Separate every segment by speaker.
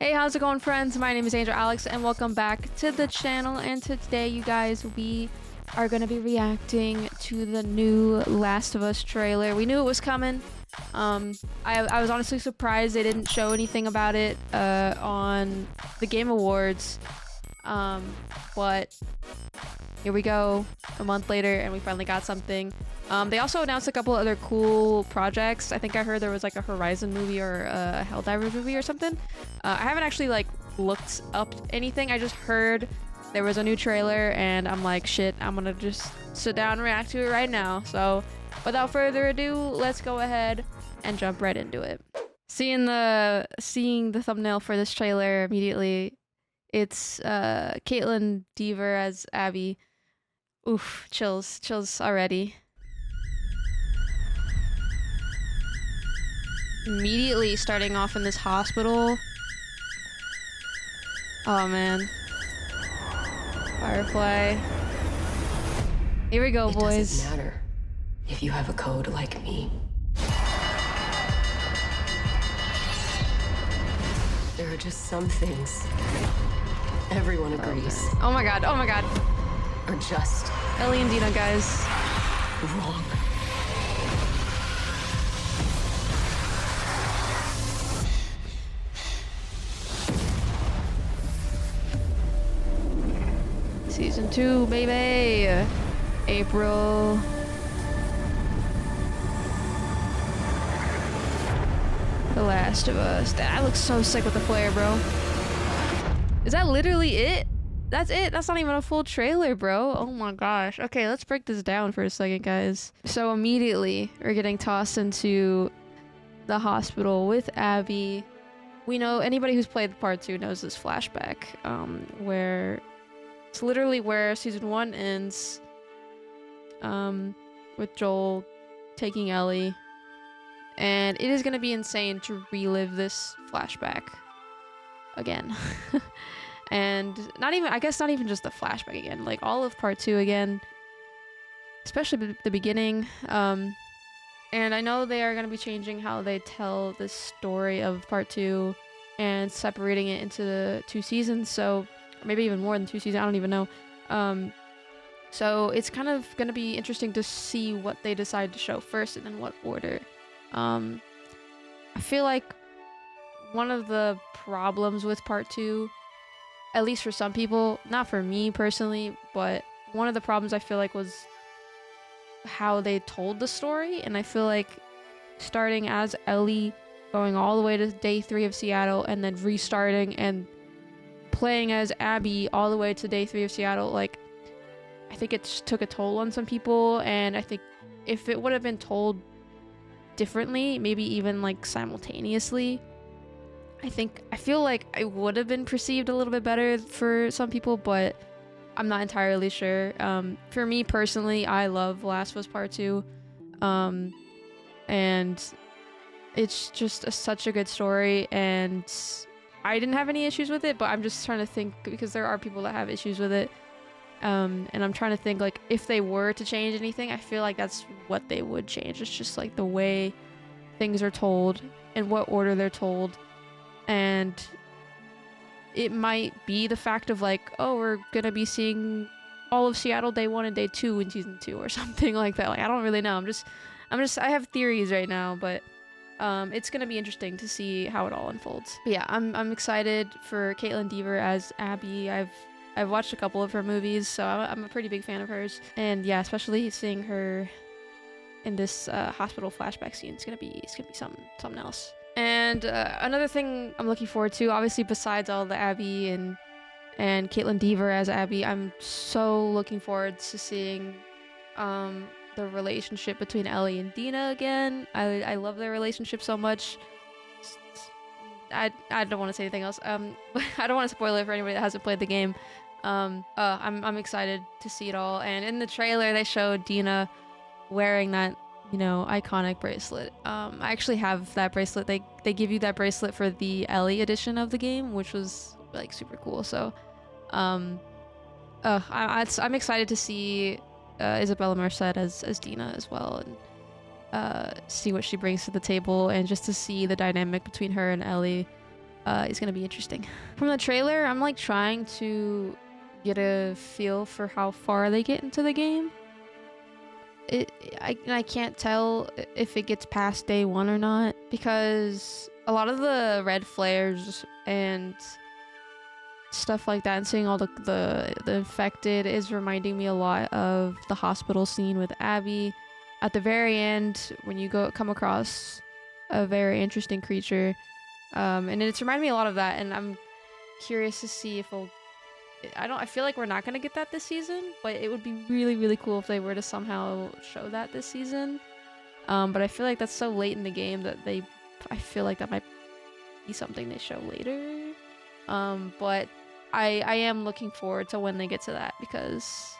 Speaker 1: Hey, how's it going, friends? My name is Alyx, and welcome back to the channel. And today, you guys, we are going to be reacting to the new Last of Us trailer. We knew it was coming. I was honestly surprised they didn't show anything about it on the Game Awards. But here we go, a month later, and we finally got something. They also announced a couple other cool projects. I think I heard there was like a Horizon movie or a Helldivers movie or something. I haven't actually like looked up anything. I just heard there was a new trailer and I'm like, shit, I'm gonna just sit down and react to it right now. So without further ado, let's go ahead and jump right into it. Seeing the thumbnail for this trailer immediately, it's Caitlin Dever as Abby. Oof, chills already. Immediately starting off in this hospital. Oh man. Firefly. Here we go, boys.
Speaker 2: It doesn't matter if you have a code like me. There are just some things everyone agrees.
Speaker 1: Oh my god,
Speaker 2: Are just
Speaker 1: Ellie and Dina, guys.
Speaker 2: wrong.
Speaker 1: Season 2, baby. April. The Last of Us. That looks so sick with the flare, bro. Is that literally it? That's it? That's not even a full trailer, bro. Oh my gosh. Okay, let's break this down for a second, guys. So immediately, we're getting tossed into the hospital with Abby. We know, anybody who's played part 2 knows this flashback, where it's literally where season 1 ends, with Joel taking Ellie. And it is going to be insane to relive this flashback again. And not even just the flashback again, like all of part 2 again, especially the beginning. And I know they are going to be changing how they tell the story of part 2 and separating it into the 2 seasons, so maybe even more than 2 seasons, I don't even know. So it's kind of going to be interesting to see what they decide to show first and in what order. I feel like one of the problems with part 2, at least for some people, not for me personally, but one of the problems I feel like was how they told the story. And I feel like starting as Ellie, going all the way to day 3 of Seattle, and then restarting and playing as Abby all the way to day 3 of Seattle, like, I think it took a toll on some people. And I think if it would have been told differently, maybe even like simultaneously, I feel like I would have been perceived a little bit better for some people, but I'm not entirely sure. For me personally, I love Last of Us Part 2, and it's just such a good story, and I didn't have any issues with it, but I'm just trying to think, because there are people that have issues with it, and I'm trying to think, like, if they were to change anything, I feel like that's what they would change. It's just like the way things are told and what order they're told. And it might be the fact of like, oh, we're gonna be seeing all of Seattle day 1 and day 2 in season 2 or something like that. Like, I don't really know. I have theories right now, but it's gonna be interesting to see how it all unfolds. But yeah, I'm excited for Caitlin Dever as Abby. I've watched a couple of her movies, so I'm a pretty big fan of hers. And yeah, especially seeing her in this hospital flashback scene, it's gonna be something else. And another thing I'm looking forward to, obviously besides all the Abby and Caitlin Dever as Abby, I'm so looking forward to seeing the relationship between Ellie and Dina again. I love their relationship so much. I don't want to say anything else. But I don't want to spoil it for anybody that hasn't played the game. I'm excited to see it all. And in the trailer, they showed Dina wearing that, you know, iconic bracelet. I actually have that bracelet. They give you that bracelet for the Ellie edition of the game, which was like super cool. So, I'm excited to see Isabella Merced as Dina as well, and see what she brings to the table, and just to see the dynamic between her and Ellie. is gonna be interesting. From the trailer, I'm like trying to get a feel for how far they get into the game. I can't tell if it gets past day 1 or not, because a lot of the red flares and stuff like that, and seeing all the infected is reminding me a lot of the hospital scene with Abby at the very end, when you come across a very interesting creature, and it's reminded me a lot of that, and I'm curious to see if I feel like we're not gonna get that this season, but it would be really, really cool if they were to somehow show that this season. But I feel like that's so late in the game that I feel like that might be something they show later. But I am looking forward to when they get to that, because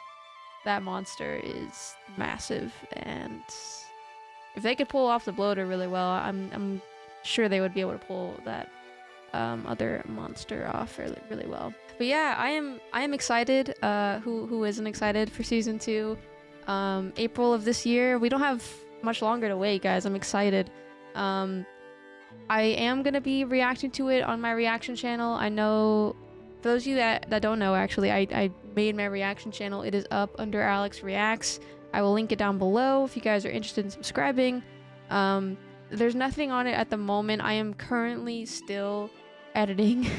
Speaker 1: that monster is massive, and if they could pull off the bloater really well, I'm sure they would be able to pull that other monster off really well. But yeah, I am excited. Who isn't excited for season 2? April of this year. We don't have much longer to wait, guys. I'm excited. I am gonna be reacting to it on my reaction channel. I know, for those of you that don't know, actually, I made my reaction channel. It is up under Alyx Reacts. I will link it down below if you guys are interested in subscribing. There's nothing on it at the moment. I am currently still editing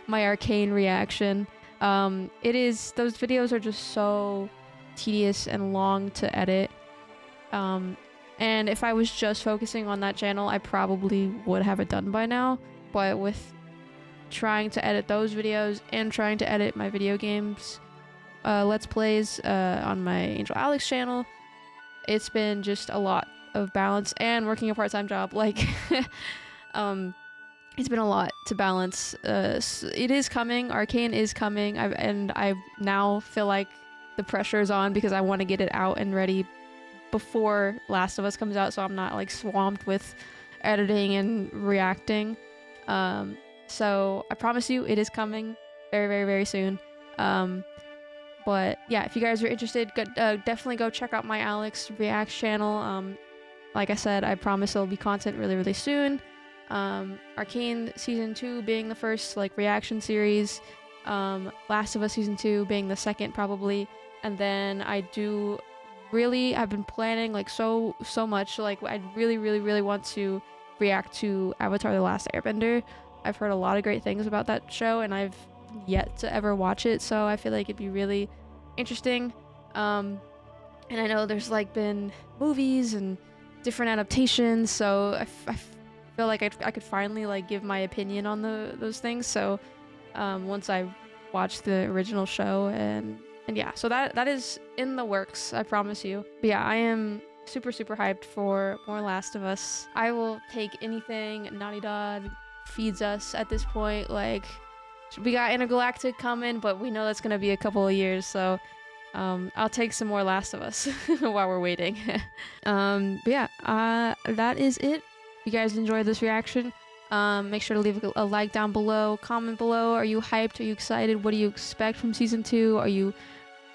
Speaker 1: my Arcane reaction. Those videos are just so tedious and long to edit. And if I was just focusing on that channel, I probably would have it done by now. But with trying to edit those videos and trying to edit my video games Let's Plays on my Angel Alyx channel, it's been just a lot of balance, and working a part-time job, like it's been a lot to balance. It is coming. Arcane is coming. I now feel like the pressure is on, because I want to get it out and ready before Last of Us comes out, so I'm not like swamped with editing and reacting. So I promise you, it is coming very, very, very soon. But yeah, if you guys are interested, definitely go check out my Alyx Reacts channel. Like I said, I promise there'll be content really, really soon. Arcane Season 2 being the first like reaction series, Last of Us Season 2 being the second probably, and then I've been planning like so much, like I really want to react to Avatar: The Last Airbender. I've heard a lot of great things about that show, and I've yet to ever watch it, so I feel like it'd be really interesting. And I know there's like been movies and different adaptations, so I feel like I could finally like give my opinion on those things. So once I watch the original show, and yeah, so that is in the works, I promise you. But yeah, I am super hyped for more Last of Us. I will take anything Naughty Dog feeds us at this point. Like, we got Intergalactic coming, but we know that's gonna be a couple of years, so I'll take some more Last of Us while we're waiting. But yeah, that is it. If you guys enjoyed this reaction, make sure to leave a like down below, comment below. Are you hyped? Are you excited? What do you expect from Season 2? Are you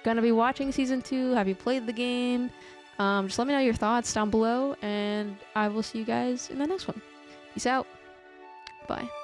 Speaker 1: gonna be watching Season 2? Have you played the game? Just let me know your thoughts down below, and I will see you guys in the next one. Peace out. Bye.